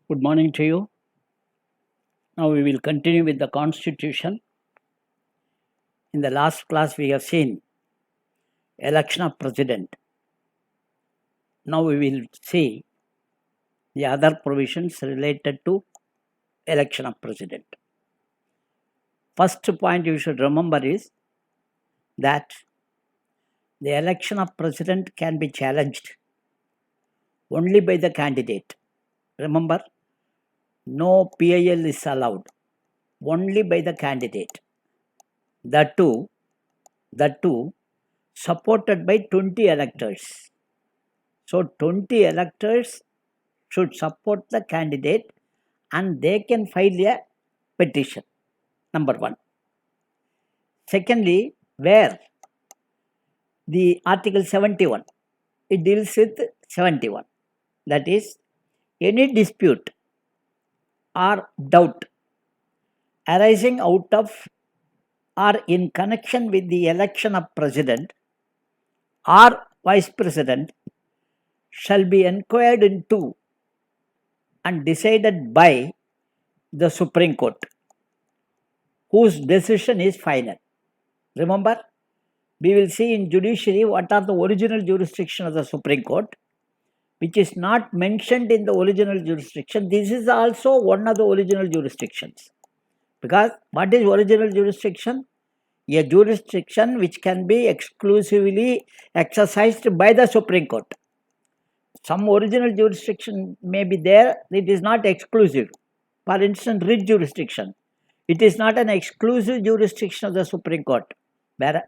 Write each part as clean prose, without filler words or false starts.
Good morning to you. Now we will continue with the Constitution. In the last class, we have seen election of president. Now we will see the other provisions related to election of president. First point you should remember is that the election of president can be challenged only by the candidate. Remember, no PIL is allowed, only by the candidate. That too supported by 20 electors. So 20 electors should support the candidate and they can file a petition. Number one. Secondly, where the Article 71, it deals with 71. That is, any dispute or doubt arising out of or in connection with the election of president or vice president shall be inquired into and decided by the Supreme Court, whose decision is final. Remember, we will see in judiciary what are the original jurisdiction of the Supreme Court, which is not mentioned in the original jurisdiction. This is also one of the original jurisdictions. Because what is original jurisdiction? A jurisdiction which can be exclusively exercised by the Supreme Court. Some original jurisdiction may be there, it is not exclusive. For instance, writ jurisdiction. It is not an exclusive jurisdiction of the Supreme Court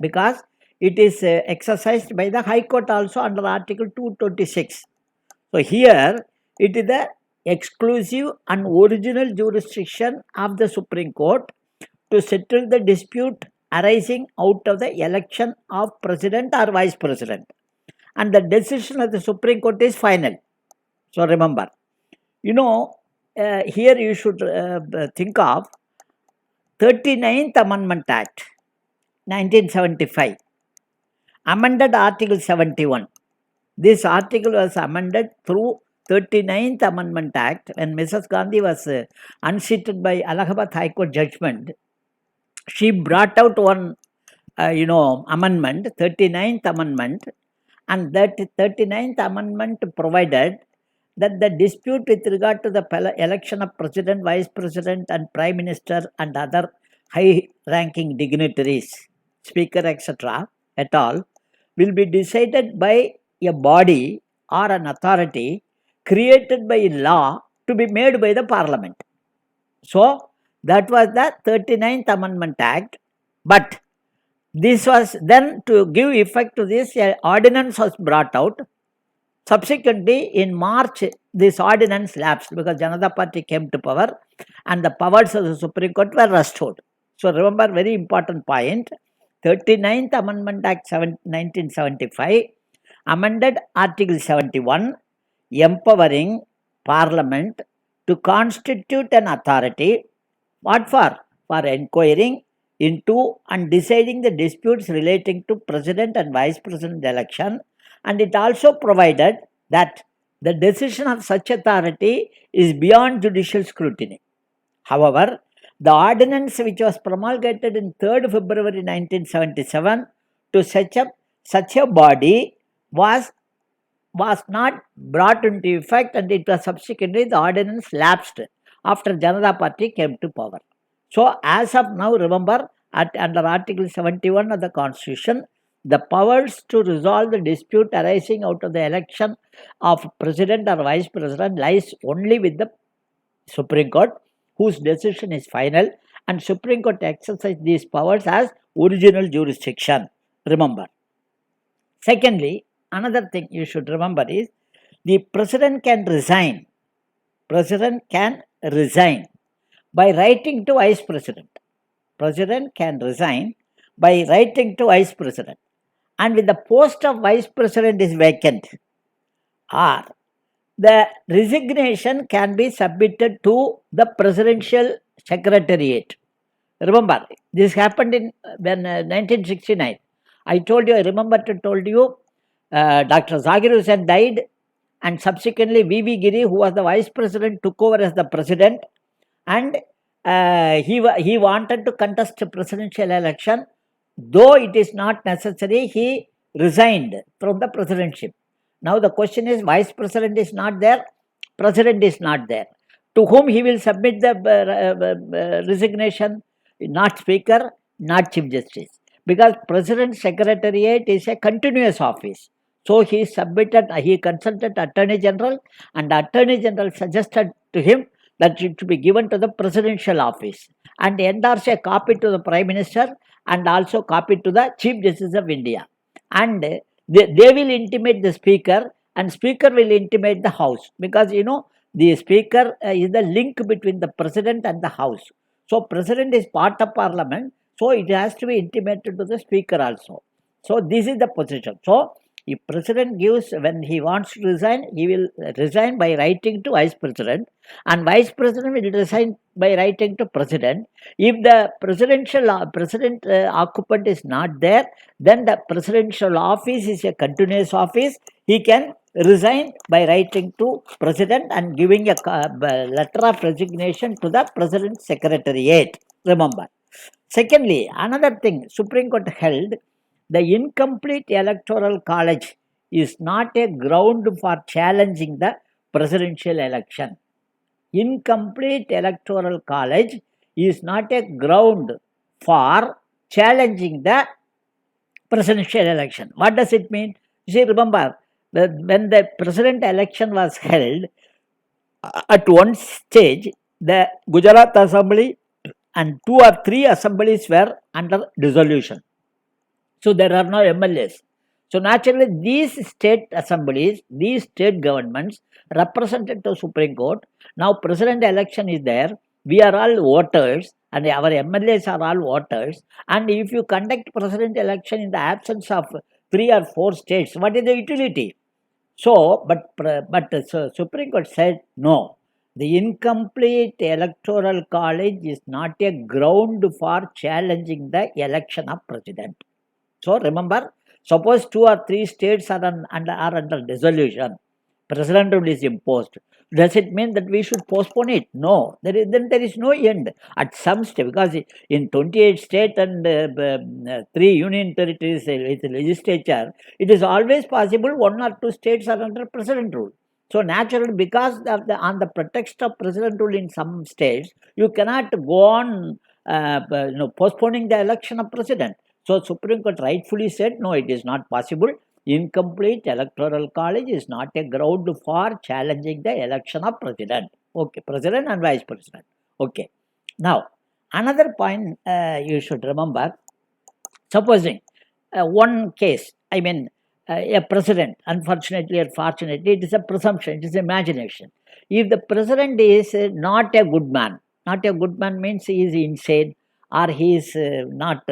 because it is exercised by the High Court also under Article 226. So here it is the exclusive and original jurisdiction of the Supreme Court to settle the dispute arising out of the election of president or vice president. And the decision of the Supreme Court is final. So remember, here you should think of 39th Amendment Act, 1975, amended Article 71. This article was amended through 39th Amendment Act when Mrs. Gandhi was unseated by Allahabad High Court judgment. She brought out one, amendment, 39th Amendment, and that 39th Amendment provided that the dispute with regard to the election of president, vice president, and prime minister and other high-ranking dignitaries, speaker, etc., at all, will be decided by a body or an authority created by law to be made by the parliament. So, that was the 39th Amendment Act, but this was then to give effect to this, an ordinance was brought out. Subsequently, in March, this ordinance lapsed because Janata Party came to power and the powers of the Supreme Court were restored. So, remember, very important point, 39th Amendment Act 1975 amended Article 71, empowering Parliament to constitute an authority. What for? For inquiring into and deciding the disputes relating to president and vice president election, and it also provided that the decision of such authority is beyond judicial scrutiny. However, the ordinance which was promulgated in 3rd February 1977 to set up such a body was not brought into effect, and it was subsequently the ordinance lapsed after Janata Party came to power. So, as of now, remember, under Article 71 of the Constitution, the powers to resolve the dispute arising out of the election of president or vice president lies only with the Supreme Court, whose decision is final, and Supreme Court exercises these powers as original jurisdiction. Remember. Secondly, another thing you should remember is the president can resign. President can resign by writing to vice president. President can resign by writing to vice president. And when the post of vice president is vacant, or the resignation can be submitted to the presidential secretariat. Remember, this happened in 1969. I remember to told you, Dr. Zakir Hussain died, and subsequently V.V. Giri, who was the vice president, took over as the president, and he wanted to contest a presidential election. Though it is not necessary, he resigned from the presidentship. Now the question is, vice president is not there, president is not there. To whom he will submit the resignation? Not speaker, not chief justice, because president secretariat is a continuous office. So he consulted attorney general, and the attorney general suggested to him that it should be given to the presidential office, and endorse a copy to the prime minister, and also copy to the chief justice of India. And they will intimate the speaker, and speaker will intimate the house, because the speaker is the link between the president and the house. So president is part of parliament, so it has to be intimated to the speaker also. So this is the position. So if president gives, when he wants to resign, he will resign by writing to vice president, and vice president will resign by writing to president. If the president occupant is not there, then the presidential office is a continuous office. He can resign by writing to president and giving a letter of resignation to the president's secretariat. Remember. Secondly, another thing, Supreme Court held, the incomplete electoral college is not a ground for challenging the presidential election. Incomplete electoral college is not a ground for challenging the presidential election. What does it mean? You see, remember, when the president election was held, at one stage, the Gujarat Assembly and 2 or 3 assemblies were under dissolution. So there are no MLAs. So naturally, these state assemblies, these state governments represented to Supreme Court. Now president election is there. We are all voters, and our MLAs are all voters. And if you conduct president election in the absence of 3 or 4 states, what is the utility? So, but Supreme Court said no. The incomplete electoral college is not a ground for challenging the election of president. So remember, suppose 2 or 3 states are under dissolution, president rule is imposed. Does it mean that we should postpone it? No. Then there is no end at some state, because in 28 states and 3 union territories with legislature, it is always possible 1 or 2 states are under president rule. So naturally, because of on the pretext of president rule in some states, you cannot go on postponing the election of president. So Supreme Court rightfully said, no, it is not possible. Incomplete electoral college is not a ground for challenging the election of president. Okay, president and vice president. Okay. Now, another point you should remember, supposing one case, a president, unfortunately or fortunately, it is a presumption, it is imagination. If the president is not a good man means he is insane, or he is not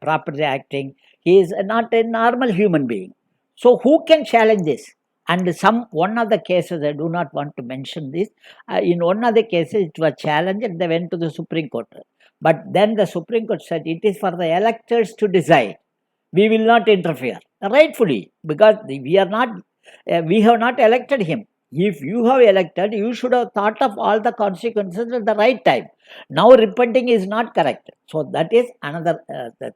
properly acting, he is not a normal human being. So who can challenge this? And one of the cases, I do not want to mention this, in one of the cases it was challenged and they went to the Supreme Court. But then the Supreme Court said it is for the electors to decide. We will not interfere, rightfully, because we have not elected him. If you have elected, you should have thought of all the consequences at the right time. Now repenting is not correct. So that is another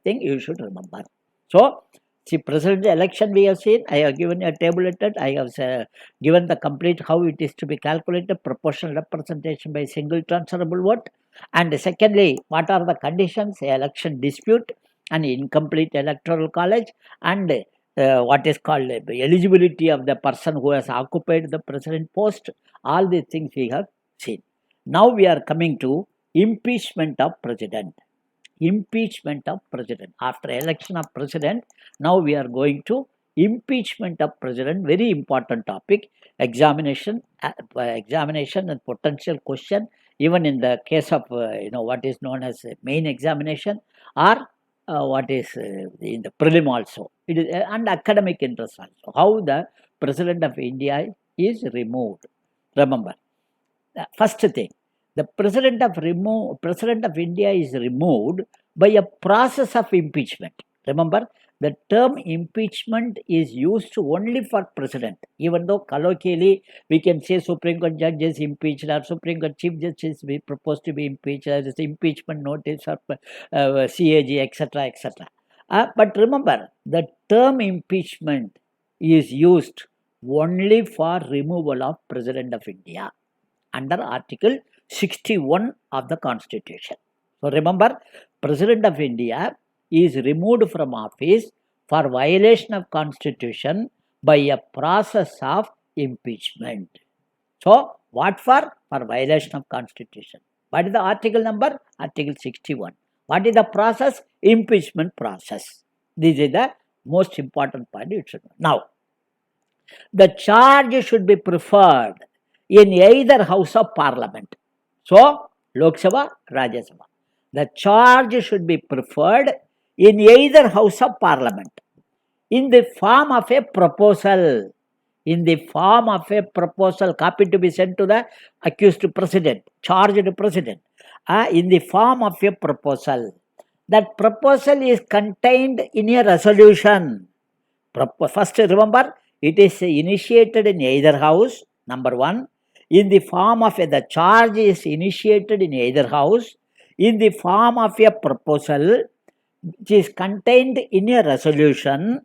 thing you should remember. So, see, presidential election we have seen. I have given a tabulated. I have given the complete how it is to be calculated, proportional representation by single transferable vote. And secondly, what are the conditions? Election dispute, an incomplete electoral college, and what is called eligibility of the person who has occupied the president post. All these things we have seen. Now we are coming to impeachment of president. Impeachment of president. After election of president, now we are going to impeachment of president. Very important topic. Examination and potential question, even in the case of what is known as main examination, or what is in the prelim also. It is and academic interest also. How the president of India is removed. Remember, first thing, the president of India is removed by a process of impeachment. Remember, the term impeachment is used only for president, even though colloquially we can say Supreme Court judge is impeached or Supreme Court chief justice is proposed to be impeached, there is impeachment notice or CAG, etc., etc. But remember, the term impeachment is used only for removal of President of India under Article 61 of the Constitution. So remember, President of India is removed from office for violation of Constitution by a process of impeachment. So what for? For violation of Constitution. What is the article number? Article 61. What is the process? Impeachment process. This is the most important point you should know. Now, the charge should be preferred in either house of parliament. So, Lok Sabha, Rajya Sabha. The charge should be preferred in either house of parliament in the form of a proposal. In the form of a proposal, copy to be sent to the accused president, charged president. In the form of a proposal. That proposal is contained in a resolution. First, remember, it is initiated in either house, number one. In the form of the charge is initiated in either house, in the form of a proposal, which is contained in a resolution,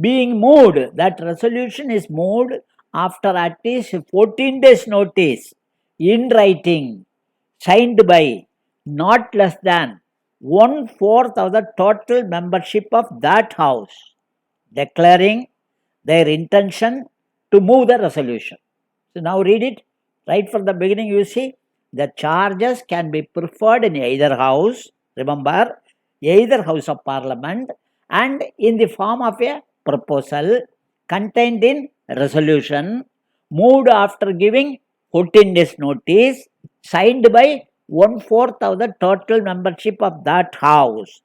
being moved. That resolution is moved after at least 14 days notice, in writing, signed by not less than 1/4 of the total membership of that house, declaring their intention to move the resolution. So now read it. Right from the beginning you see, the charges can be preferred in either house, remember, either house of parliament, and in the form of a proposal contained in resolution, moved after giving 14 days notice, signed by 1/4 of the total membership of that house.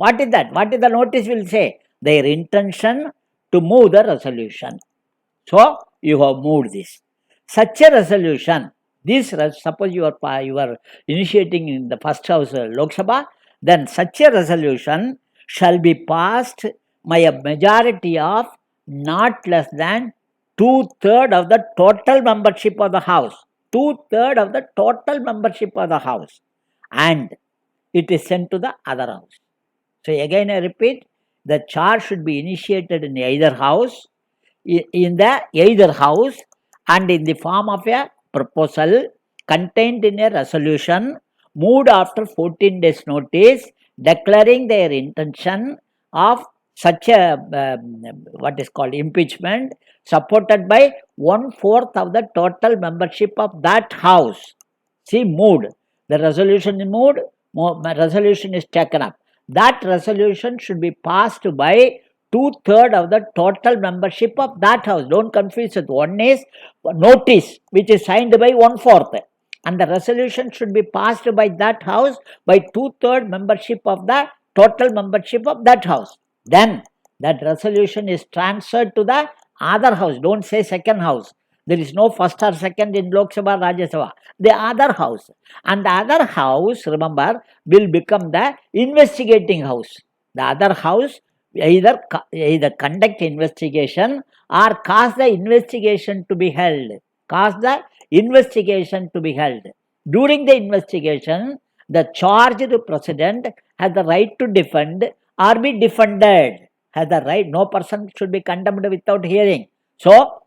What is that? What is the notice will say? Their intention to move the resolution. So, you have moved this. Such a resolution, suppose you are initiating in the first house Lok Sabha, then such a resolution shall be passed by a majority of not less than 2/3 of the total membership of the house. 2/3 of the total membership of the house. And it is sent to the other house. So again I repeat, the charge should be initiated in either house, and in the form of a proposal contained in a resolution, moved after 14 days notice, declaring their intention of such a what is called impeachment, supported by 1/4 of the total membership of that house. See, moved. The resolution is moved, resolution is taken up. That resolution should be passed by 2/3 of the total membership of that house. Don't confuse it. One is notice, which is signed by 1/4. And the resolution should be passed by that house by 2/3 membership of the total membership of that house. Then that resolution is transferred to the other house. Don't say second house. There is no first or second in Lok Sabha, Rajya Sabha. The other house. And the other house, remember, will become the investigating house. The other house either conduct investigation or cause the investigation to be held. During the investigation, the charged president has the right to defend or be defended. Has the right. No person should be condemned without hearing. So,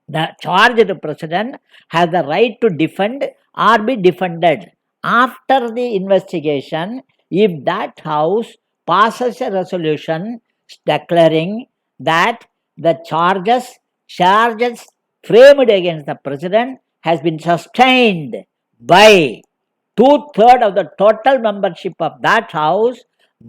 the charged president has the right to defend or be defended. After the investigation, if that house passes a resolution declaring that the charges framed against the president has been sustained by 2/3 of the total membership of that house,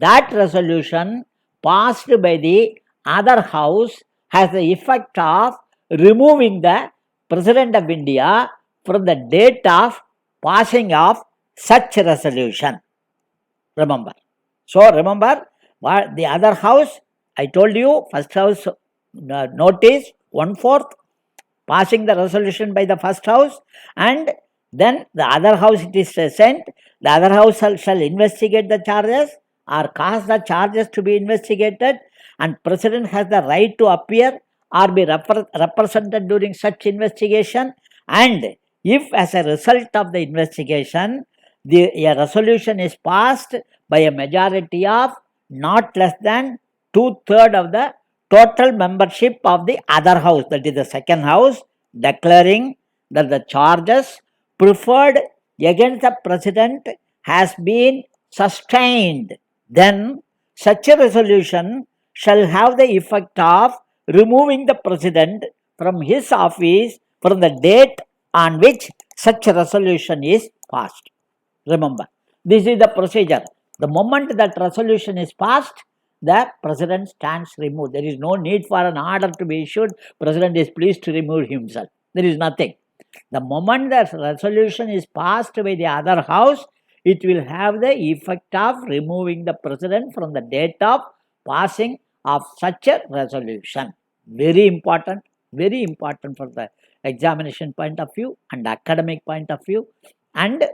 that resolution passed by the other house has the effect of removing the President of India from the date of passing of such resolution. Remember. So, remember, what the other house, I told you, first house notice 1/4, passing the resolution by the first house, and then the other house it is sent, the other house shall investigate the charges, or cause the charges to be investigated, and President has the right to appear or be represented during such investigation, and if as a result of the investigation a resolution is passed by a majority of not less than 2/3 of the total membership of the other house, that is the second house, declaring that the charges preferred against the president has been sustained, then such a resolution shall have the effect of removing the president from his office from the date on which such a resolution is passed. Remember, this is the procedure. The moment that resolution is passed, the president stands removed. There is no need for an order to be issued. President is pleased to remove himself. There is nothing. The moment the resolution is passed by the other house, it will have the effect of removing the president from the date of passing of such a resolution. Very important for the examination point of view and academic point of view. And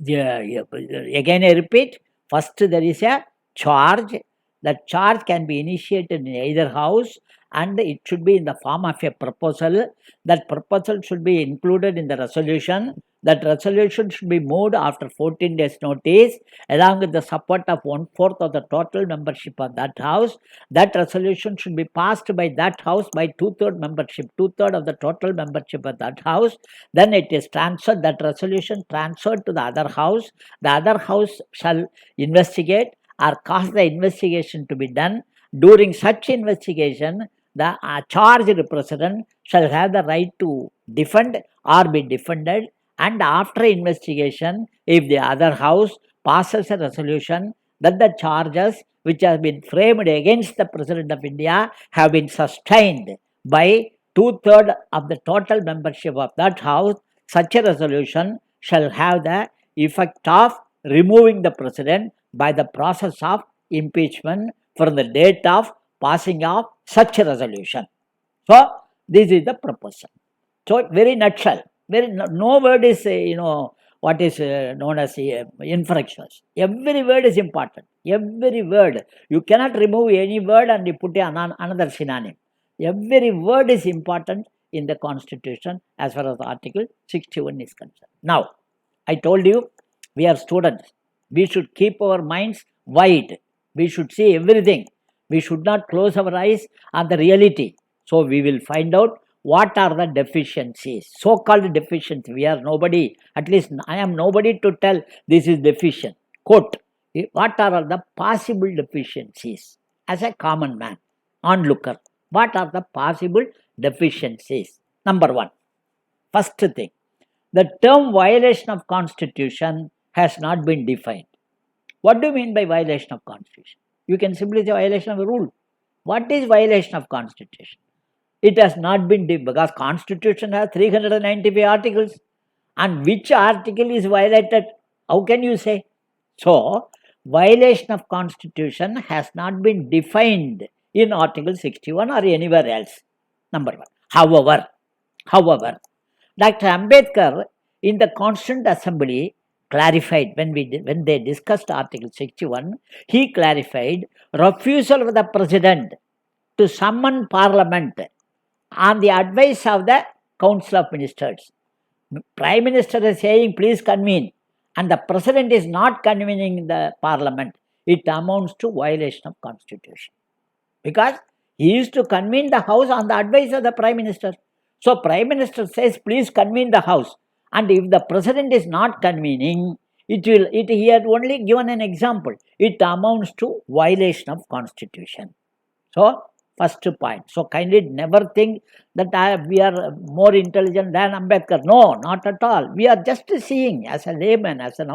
again I repeat, first there is a charge. That charge can be initiated in either house, and it should be in the form of a proposal. That proposal should be included in the resolution. That resolution should be moved after 14 days notice, along with the support of 1/4 of the total membership of that house. That resolution should be passed by that house by 2/3 membership, 2/3 of the total membership of that house. Then it is transferred, that resolution transferred to the other house. The other house shall investigate or cause the investigation to be done. During such investigation, the charged president shall have the right to defend or be defended, and after investigation, if the other house passes a resolution that the charges which have been framed against the President of India have been sustained by 2/3 of the total membership of that house, such a resolution shall have the effect of removing the president by the process of impeachment from the date of passing of such a resolution. So, this is the proposal. So, very nutshell, no word is, what is known as infractions. Every word is important. Every word. You cannot remove any word and you put another synonym. Every word is important in the Constitution as far as Article 61 is concerned. Now, I told you, we are students. We should keep our minds wide. We should see everything. We should not close our eyes on the reality. So we will find out what are the deficiencies, so-called deficiencies. We are nobody, at least I am nobody to tell this is deficient. Quote, what are the possible deficiencies as a common man, onlooker? What are the possible deficiencies? Number one, first thing, the term violation of Constitution has not been defined. What do you mean by violation of Constitution? You can simply say violation of a rule. What is violation of Constitution? It has not been defined because Constitution has 395 articles, and which article is violated? How can you say? So, violation of Constitution has not been defined in Article 61 or anywhere else. Number one. However, Dr. Ambedkar in the Constituent Assembly clarified, when they discussed Article 61, he clarified refusal of the President to summon Parliament on the advice of the Council of Ministers. Prime Minister is saying, please convene, and the President is not convening the Parliament. It amounts to violation of Constitution. Because he used to convene the House on the advice of the Prime Minister. So, Prime Minister says, please convene the House. And if the President is not convening, he had only given an example. It amounts to violation of Constitution. So, first point. So, kindly never think that we are more intelligent than Ambedkar. No, not at all. We are just seeing as a layman, as an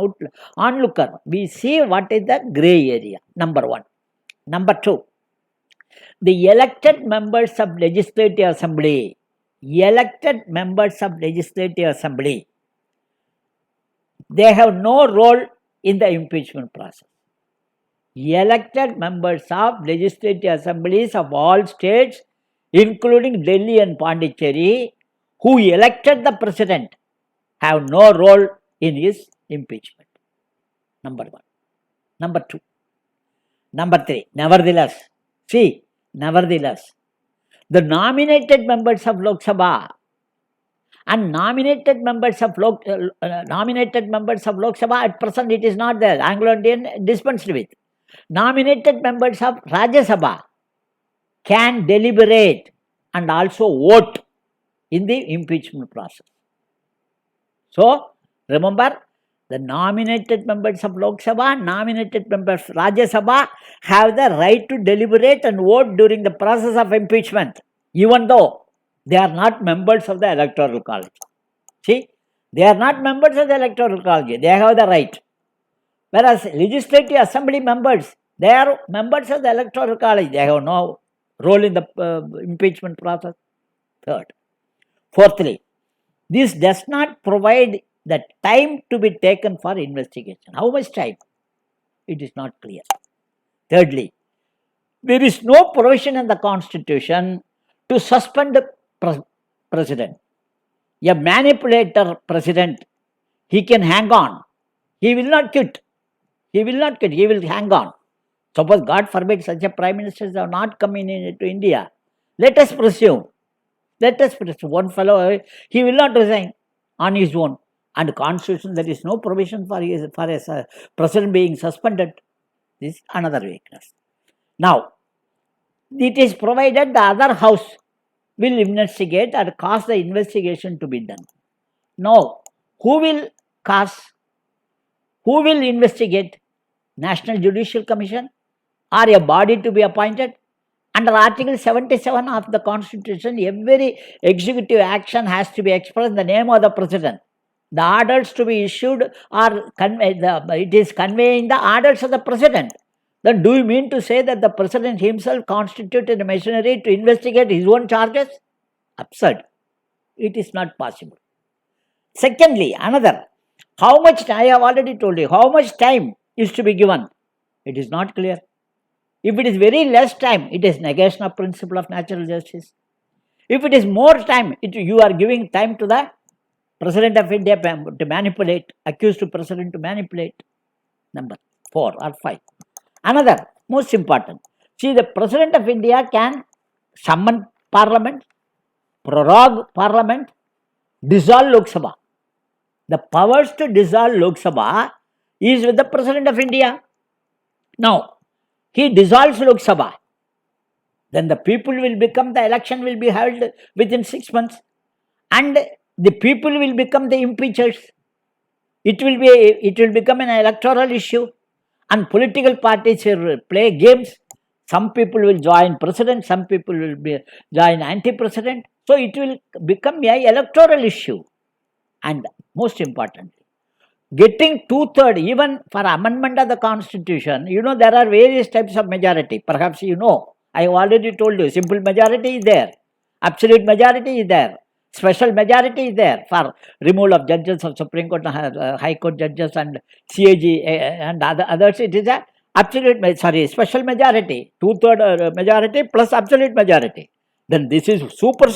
onlooker. We see what is the grey area. Number one. Number two. The elected members of Legislative Assembly, they have no role in the impeachment process. Elected members of Legislative Assemblies of all states, including Delhi and Pondicherry, who elected the President, have no role in his impeachment. Number one. Number two. Number 3, nevertheless, the nominated members of Lok Sabha and nominated members of Lok Sabha at present it is not there. Anglo-Indian dispensed with. Nominated members of Rajya Sabha can deliberate and also vote in the impeachment process. So, remember, the nominated members of Lok Sabha, nominated members of Rajya Sabha have the right to deliberate and vote during the process of impeachment, even though they are not members of the Electoral College. See, they are not members of the Electoral College, they have the right. Whereas Legislative Assembly members, they are members of the Electoral College, they have no role in the impeachment process. Third. Fourthly, this does not provide the time to be taken for investigation. How much time? It is not clear. Thirdly, there is no provision in the Constitution to suspend the president. A manipulator president, he can hang on. He will not quit. He will hang on. Suppose, God forbid, such a prime minister are not coming into India. Let us presume. One fellow, he will not resign on his own. And the Constitution, there is no provision for a president being suspended. This is another weakness. Now, it is provided the other house will investigate and cause the investigation to be done. Now, who will investigate? National Judicial Commission or a body to be appointed? Under Article 77 of the Constitution, every executive action has to be expressed in the name of the President. The orders to be issued are it is conveying the orders of the President. Then do you mean to say that the President himself constituted a machinery to investigate his own charges? Absurd. It is not possible. Secondly, another, how much, I have already told you, how much time is to be given? It is not clear. If it is very less time, it is negation of principle of natural justice. If it is more time, you are giving time to the President of India to manipulate, accused President to manipulate. Number 4 or 5. Another, most important. See, the President of India can summon Parliament, prorogue Parliament, dissolve Lok Sabha. The powers to dissolve Lok Sabha is with the President of India. Now, he dissolves Lok Sabha. Then the election will be held within 6 months. And the people will become the impeachers. It will become an electoral issue. And political parties will play games. Some people will join president, some people will join anti-president. So it will become an electoral issue. And most importantly, getting 2/3 even for amendment of the Constitution, there are various types of majority. Perhaps I have already told you, simple majority is there, absolute majority is there, special majority is there for removal of judges of Supreme Court, High Court judges and CAG and others. It is a special majority, 2/3 majority plus absolute majority. Then this is super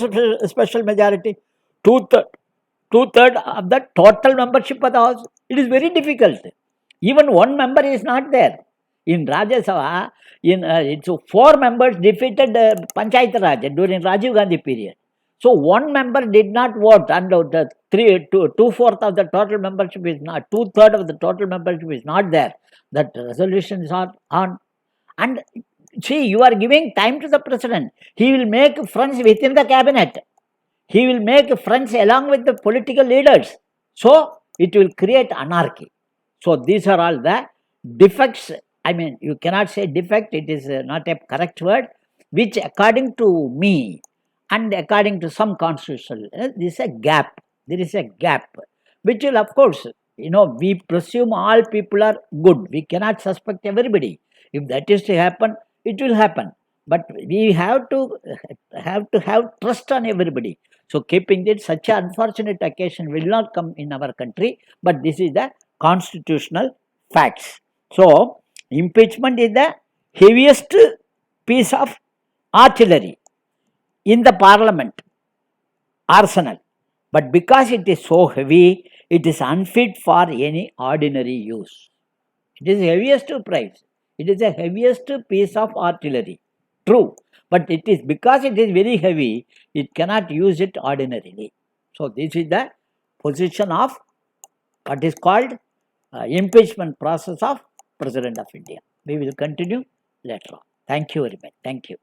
special majority, 2/3 of the total membership of the house. It is very difficult. Even one member is not there. In Rajya Sabha, 4 members defeated Panchayat Raj during Rajiv Gandhi period. So one member did not vote, and the 2/4 of the total membership is not, 2/3 of the total membership is not there. That resolution is on. And see, you are giving time to the President. He will make friends within the cabinet. He will make friends along with the political leaders. So it will create anarchy. So these are all the defects. I mean, you cannot say defect, it is not a correct word, which according to me and according to some constitutional, there is a gap. There is a gap, which will, of course, we presume all people are good. We cannot suspect everybody. If that is to happen, it will happen. But we have to have trust on everybody. So keeping it, such an unfortunate occasion will not come in our country, but this is the constitutional facts. So impeachment is the heaviest piece of artillery in the Parliament arsenal. But because it is so heavy, it is unfit for any ordinary use. It is the heaviest prize. It is the heaviest piece of artillery. True. But it is because it is very heavy, it cannot use it ordinarily. So this is the position of what is called impeachment process of President of India. We will continue later on. Thank you very much. Thank you.